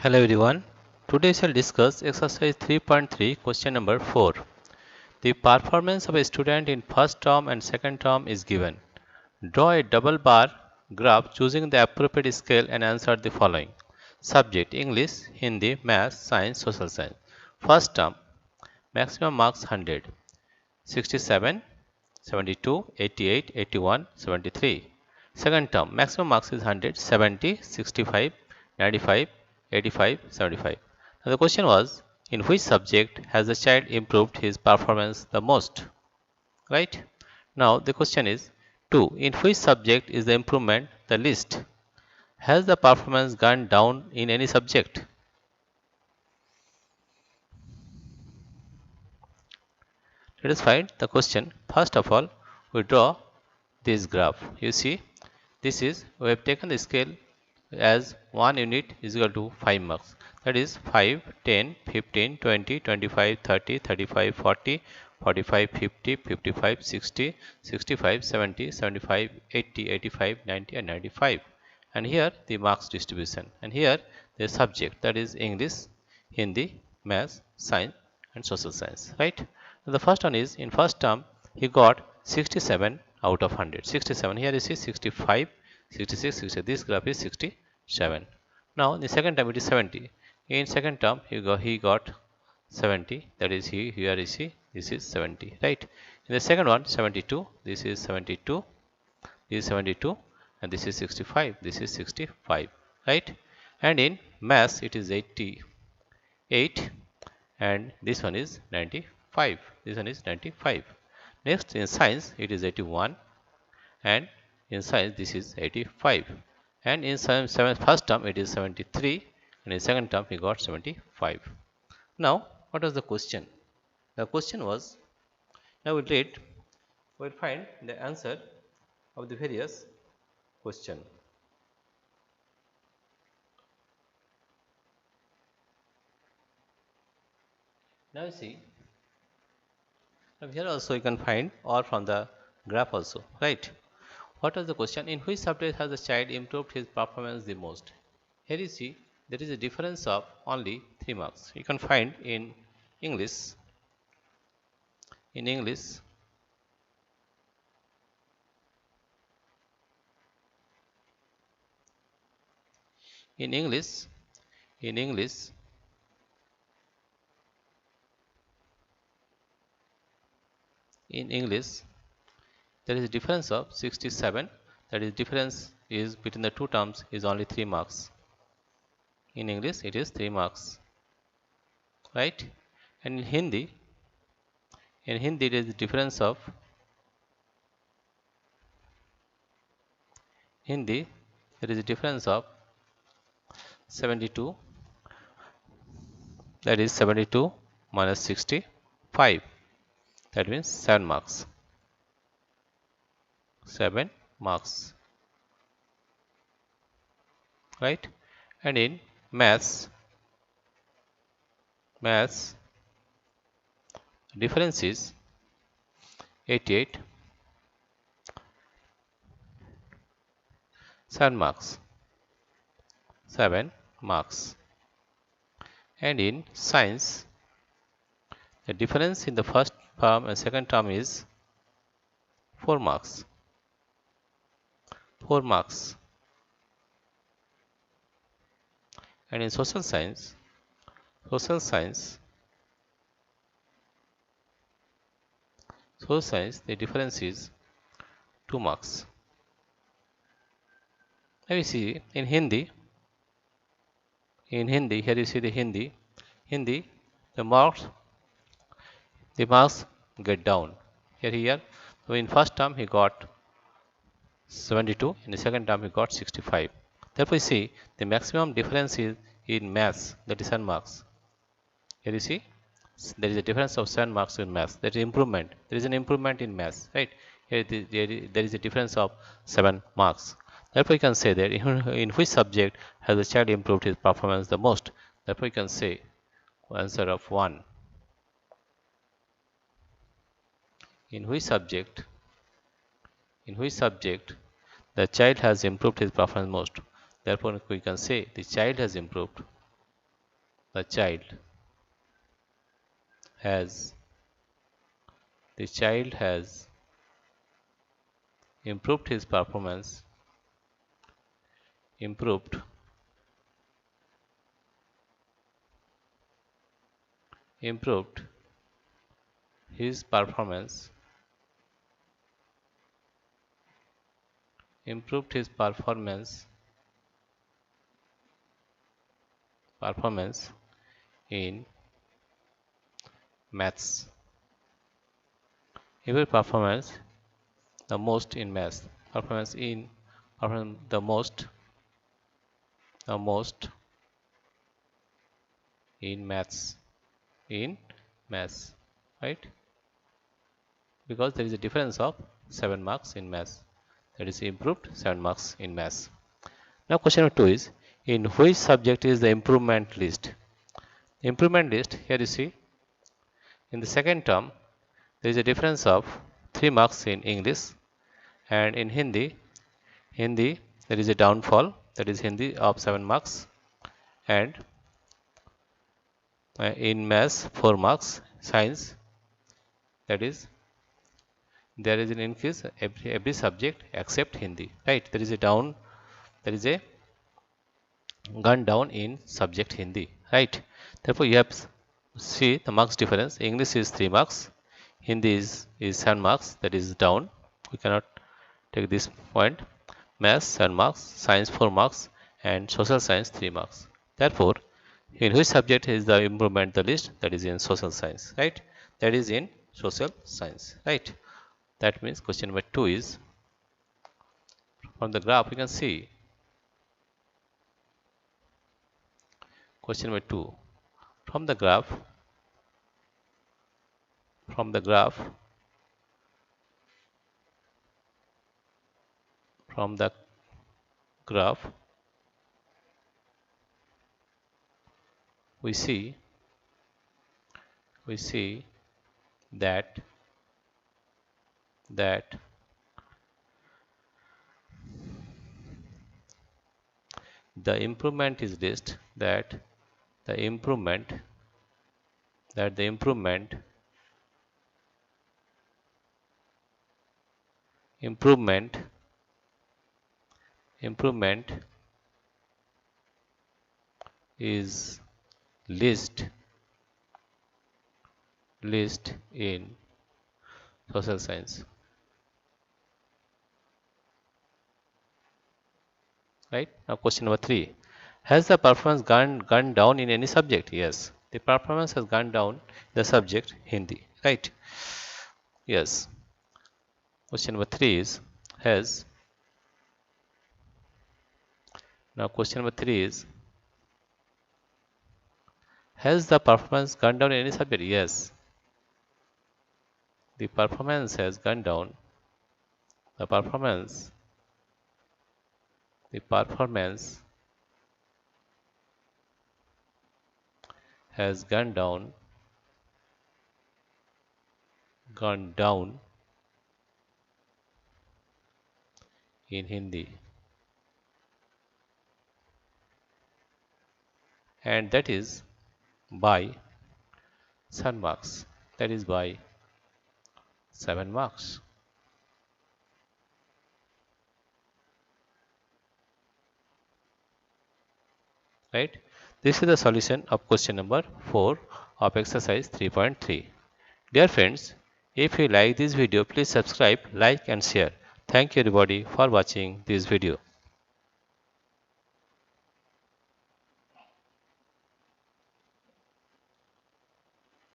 Hello everyone. Today we shall discuss exercise 3.3 question number 4. The performance of a student in first term and second term is given. Draw a double bar graph choosing the appropriate scale and answer the following. Subject English, Hindi, Maths, Science, Social Science. First term maximum marks 100, 67, 72, 88, 81, 73. Second term maximum marks is 100, 70, 65, 95, 85, 75. Now the question was, in which subject has the child improved his performance the most? Right? Now the question is 2. In which subject is the improvement the least? Has the performance gone down in any subject? Let us find the question. First of all, we draw this graph. You see, we have taken the scale as 1 unit is equal to 5 marks. That is 5, 10, 15, 20, 25, 30, 35, 40, 45, 50, 55, 60, 65, 70, 75, 80, 85, 90 and 95. And here the marks distribution. And here the subject, that is English, Hindi, Maths, Science and Social Science. Right? The first one is, in first term he got 67 out of 100. 67. Here you see 65, 66, 60. This graph is 67. Now in the second term it is 70. In second term he got 70. That is here you see this is 70. Right. In the second one 72. This is 72. This is 72 and this is 65. This is 65. Right. And in Maths it is 88 and this one is 95. This one is 95. Next in Science it is 81 and in Science this is 85 and in first term it is 73 and in second term he got 75. Now what was the question? The question was, now we'll find the answer of the various question. Now you see, now here also you can find or from the graph also, right? What was the question? In which subject has the child improved his performance the most? Here you see there is a difference of only 3 marks. You can find in English, in English, in English, in English, in English, there is a difference of 67. That is difference is between the two terms is only 3 marks. In English it is 3 marks, right? And in Hindi there is a difference of Hindi there is a difference of 72. That is 72 minus 65. That means 7 marks. 7 marks, right? And in Maths difference is 88, 7 marks, 7 marks. And in Science the difference in the first term and second term is 4 marks, 4 marks. And in Social Science the difference is 2 marks. Now we see in Hindi, here you see the Hindi the marks get down. Here so in first term he got 72, in the second term he got 65. Therefore you see the maximum difference is in Maths, that is 7 marks. Here you see there is a difference of 7 marks in Maths. That is improvement. There is an improvement in Maths, right? Here there is a difference of 7 marks. Therefore you can say that in which subject has the child improved his performance the most? Therefore you can say answer of 1. In which subject the child has improved his performance most? Therefore we can say the child has improved the child has improved his performance, improved improved his performance, improved his performance in maths. Improved performance the most in maths. Performance the most in maths. In maths, right? Because there is a difference of 7 marks in maths. That is improved 7 marks in maths. Now question number 2 is, in which subject is the improvement list? Improvement list, here you see, in the second term, there is a difference of 3 marks in English, and in Hindi there is a downfall, that is Hindi of 7 marks, and in maths 4 marks, science, that is there is an increase every subject except Hindi, right? There is a gone down in subject Hindi, right? Therefore you have see the marks difference. English is 3 marks, Hindi is 7 marks, that is down. We cannot take this point. Maths 7 marks, science 4 marks, and social science 3 marks. Therefore, in which subject is the improvement the list? That is in social science, right? That is in social science, right? That means question number 2 is, from the graph you can see, question number 2, from the graph from the graph we see that the improvement is list, that the improvement is list in social science, right? Now question number 3, has the performance gone down in any subject? Yes, the performance has gone down in the subject Hindi, right? Yes. Question number 3 is, has now question number 3 is, has the performance gone down in any subject? Yes, the performance has gone down. The performance has gone down in Hindi, and that is by 7 marks. That is by 7 marks. Right? This is the solution of question number 4 of exercise 3.3. Dear friends, if you like this video, please subscribe, like and share. Thank you everybody for watching this video.